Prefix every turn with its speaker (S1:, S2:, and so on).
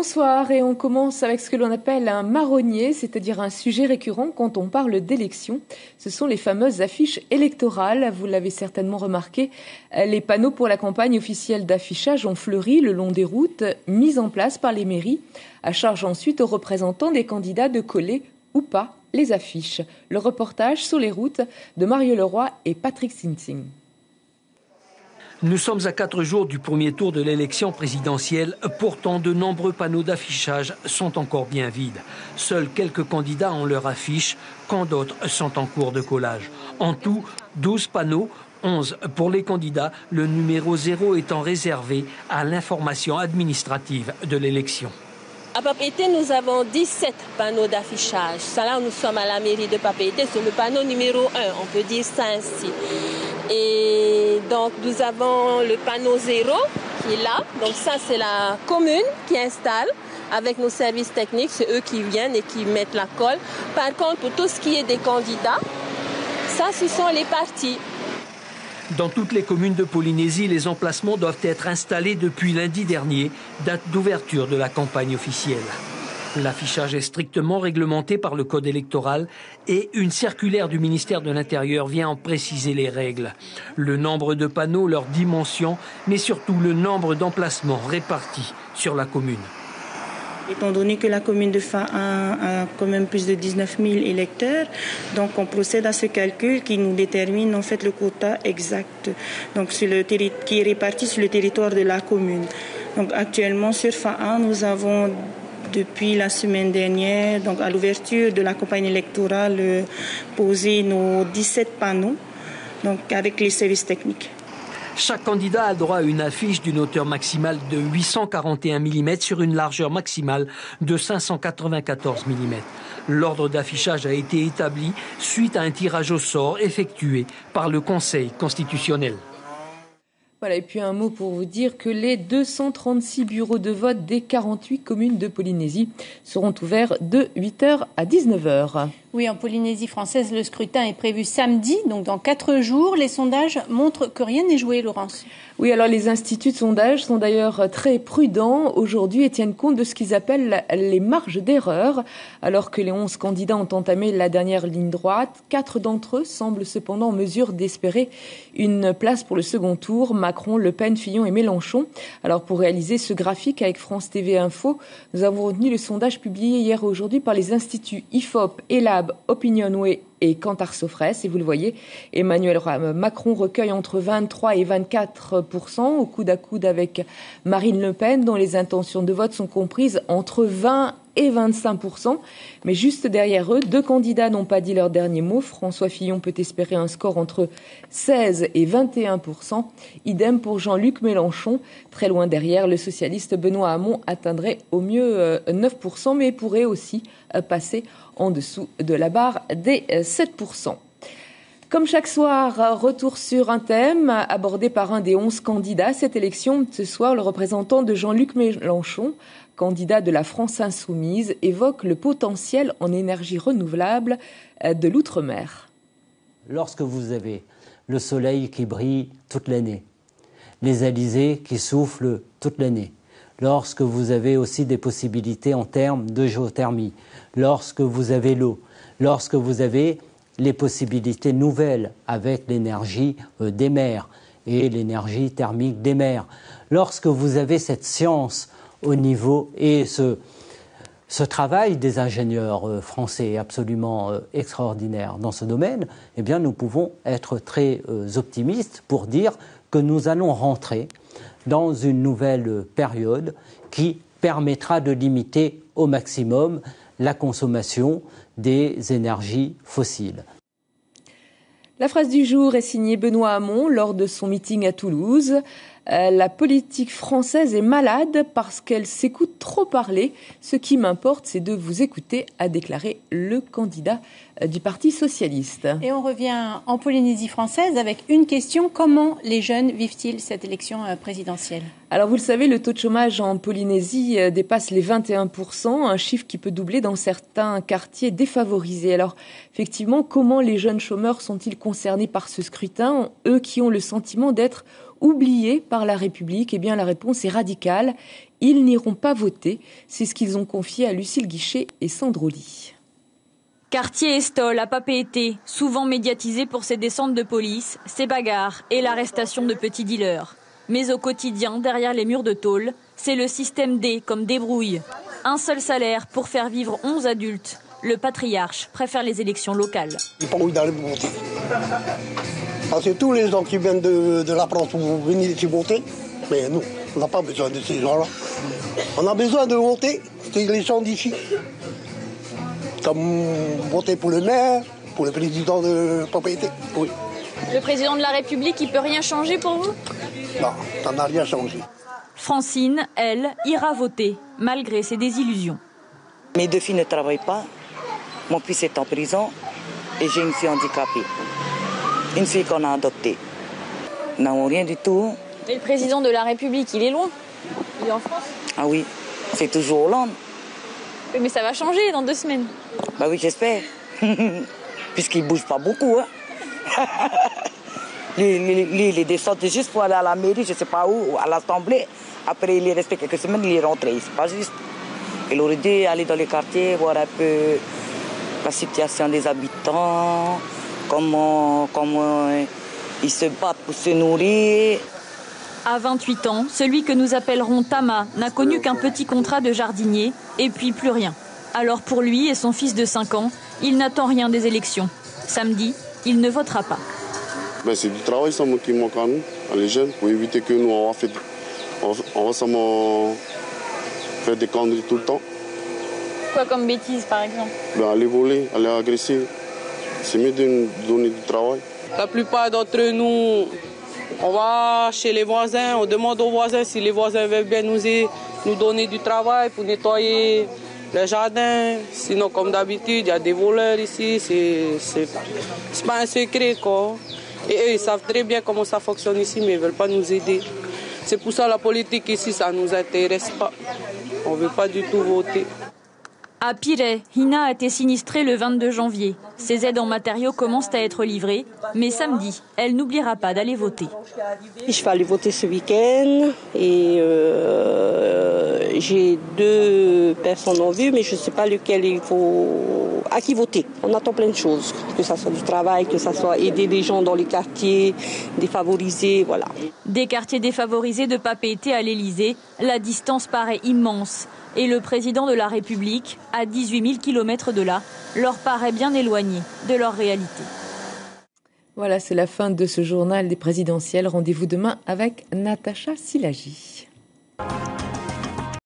S1: Bonsoir, et on commence avec ce que l'on appelle un marronnier, c'est-à-dire un sujet récurrent quand on parle d'élections. Ce sont les fameuses affiches électorales. Vous l'avez certainement remarqué, les panneaux pour la campagne officielle d'affichage ont fleuri le long des routes, mis en place par les mairies, à charge ensuite aux représentants des candidats de coller ou pas les affiches. Le reportage sur les routes de Mario Leroy et Patrick Sinsing.
S2: Nous sommes à 4 jours du premier tour de l'élection présidentielle. Pourtant, de nombreux panneaux d'affichage sont encore bien vides. Seuls quelques candidats ont leur affiche, quand d'autres sont en cours de collage. En tout, 12 panneaux, 11 pour les candidats, le numéro 0 étant réservé à l'information administrative de l'élection.
S3: À Papeete, nous avons 17 panneaux d'affichage. Ça là, nous sommes à la mairie de Papeete, c'est le panneau numéro 1, on peut dire ça ainsi. Et donc, nous avons le panneau 0 qui est là. Donc ça, c'est la commune qui installe avec nos services techniques. C'est eux qui viennent et qui mettent la colle. Par contre, pour tout ce qui est des candidats, ça, ce sont les partis.
S2: Dans toutes les communes de Polynésie, les emplacements doivent être installés depuis lundi dernier, date d'ouverture de la campagne officielle. L'affichage est strictement réglementé par le code électoral et une circulaire du ministère de l'Intérieur vient en préciser les règles. Le nombre de panneaux, leur dimension, mais surtout le nombre d'emplacements répartis sur la commune.
S4: Étant donné que la commune de Fa1 a quand même plus de 19 000 électeurs, donc on procède à ce calcul qui nous détermine en fait le quota exact, donc qui est réparti sur le territoire de la commune. Donc actuellement sur Fa1, nous avons depuis la semaine dernière, donc à l'ouverture de la campagne électorale, posé nos 17 panneaux, donc avec les services techniques.
S2: Chaque candidat a droit à une affiche d'une hauteur maximale de 841 mm sur une largeur maximale de 594 mm. L'ordre d'affichage a été établi suite à un tirage au sort effectué par le Conseil constitutionnel.
S1: Voilà, et puis un mot pour vous dire que les 236 bureaux de vote des 48 communes de Polynésie seront ouverts de 8h à 19h.
S5: Oui, en Polynésie française, le scrutin est prévu samedi, donc dans 4 jours. Les sondages montrent que rien n'est joué, Laurence.
S1: Oui, alors les instituts de sondage sont d'ailleurs très prudents aujourd'hui et tiennent compte de ce qu'ils appellent les marges d'erreur. Alors que les 11 candidats ont entamé la dernière ligne droite, 4 d'entre eux semblent cependant en mesure d'espérer une place pour le second tour. Macron, Le Pen, Fillon et Mélenchon. Alors pour réaliser ce graphique avec France TV Info, nous avons retenu le sondage publié hier et aujourd'hui par les instituts IFOP, ELAB, Opinionway et Kantar Sofres. Et vous le voyez, Emmanuel Macron recueille entre 23 et 24% au coude à coude avec Marine Le Pen, dont les intentions de vote sont comprises entre 20 et 25%. Mais juste derrière eux, 2 candidats n'ont pas dit leur dernier mot. François Fillon peut espérer un score entre 16 et 21%. Idem pour Jean-Luc Mélenchon. Très loin derrière, le socialiste Benoît Hamon atteindrait au mieux 9%, mais pourrait aussi passer en dessous de la barre des 7%. Comme chaque soir, retour sur un thème abordé par un des 11 candidats. Cette élection, ce soir, le représentant de Jean-Luc Mélenchon, candidat de la France insoumise, évoque le potentiel en énergie renouvelable de l'outre-mer.
S6: Lorsque vous avez le soleil qui brille toute l'année, les alizés qui soufflent toute l'année, lorsque vous avez aussi des possibilités en termes de géothermie, lorsque vous avez l'eau, lorsque vous avez les possibilités nouvelles avec l'énergie des mers et l'énergie thermique des mers, lorsque vous avez cette science au niveau et ce travail des ingénieurs français est absolument extraordinaire dans ce domaine, eh bien nous pouvons être très optimistes pour dire que nous allons rentrer dans une nouvelle période qui permettra de limiter au maximum la consommation des énergies fossiles.
S1: La phrase du jour est signée Benoît Hamon lors de son meeting à Toulouse. La politique française est malade parce qu'elle s'écoute trop parler. Ce qui m'importe, c'est de vous écouter, a déclaré le candidat du Parti socialiste.
S5: Et on revient en Polynésie française avec une question. Comment les jeunes vivent-ils cette élection présidentielle ?
S1: Alors vous le savez, le taux de chômage en Polynésie dépasse les 21%, un chiffre qui peut doubler dans certains quartiers défavorisés. Alors effectivement, comment les jeunes chômeurs sont-ils concernés par ce scrutin, eux qui ont le sentiment d'être oubliés par la République? Eh bien, la réponse est radicale. Ils n'iront pas voter. C'est ce qu'ils ont confié à Lucille Guichet et Sandro Ly.
S7: Quartier Estol à Papeete, souvent médiatisé pour ses descentes de police, ses bagarres et l'arrestation de petits dealers. Mais au quotidien, derrière les murs de tôle, c'est le système D comme débrouille. Un seul salaire pour faire vivre 11 adultes. Le patriarche préfère les élections locales.
S8: J'ai pas envie d'aller voter. Parce que tous les gens qui viennent de la France vont venir ici voter, mais nous, on n'a pas besoin de ces gens-là. On a besoin de voter, c'est les gens d'ici. Comme voter pour le maire, pour le président de Papeete. Oui.
S7: Le président de la République, il peut rien changer pour vous?
S8: Non, ça n'a rien changé.
S7: Francine, elle, ira voter, malgré ses désillusions.
S9: Mes deux filles ne travaillent pas. Mon fils est en prison et j'ai une fille handicapée. Une fille qu'on a adoptée. Nous n'avons rien du tout.
S7: Mais le président de la République, il est loin. Il est en France.
S9: Ah oui, c'est toujours Hollande.
S7: Oui, mais ça va changer dans 2 semaines.
S9: Bah oui, j'espère. Puisqu'il ne bouge pas beaucoup. Hein. Lui, il est descendu juste pour aller à la mairie, je ne sais pas où, à l'Assemblée. Après, il est resté quelques semaines, il est rentré. C'est pas juste. Il aurait dû aller dans les quartiers, voir un peu la situation des habitants, comment ils se battent pour se nourrir.
S7: À 28 ans, celui que nous appellerons Tama n'a connu qu'un petit contrat de jardinier et puis plus rien. Alors pour lui et son fils de 5 ans, il n'attend rien des élections. Samedi, il ne votera pas.
S10: C'est du travail ça qui manque à nous, à les jeunes, pour éviter que nous on va seulement faire des conneries tout le temps.
S7: Quoi comme bêtises par exemple?
S10: Aller voler, aller agresser, c'est mieux de nous donner du travail.
S11: La plupart d'entre nous, on va chez les voisins, on demande aux voisins si les voisins veulent bien nous donner du travail pour nettoyer le jardin. Sinon, comme d'habitude, il y a des voleurs ici, c'est pas un secret quoi. Et eux, ils savent très bien comment ça fonctionne ici, mais ils ne veulent pas nous aider. C'est pour ça la politique ici, ça ne nous intéresse pas. On ne veut pas du tout voter.
S7: À Pirée, Hina a été sinistrée le 22 janvier. Ses aides en matériaux commencent à être livrées, mais samedi, elle n'oubliera pas d'aller voter.
S12: Je vais aller voter ce week-end et j'ai 2 personnes en vue, mais je ne sais pas lequel à qui voter. On attend plein de choses, que ce soit du travail, que ce soit aider les gens dans les quartiers défavorisés, voilà.
S7: Des quartiers défavorisés de Papeete à l'Élysée, la distance paraît immense. Et le président de la République, à 18 000 km de là, leur paraît bien éloigné de leur réalité.
S1: Voilà, c'est la fin de ce journal des présidentielles. Rendez-vous demain avec Natacha Silagi.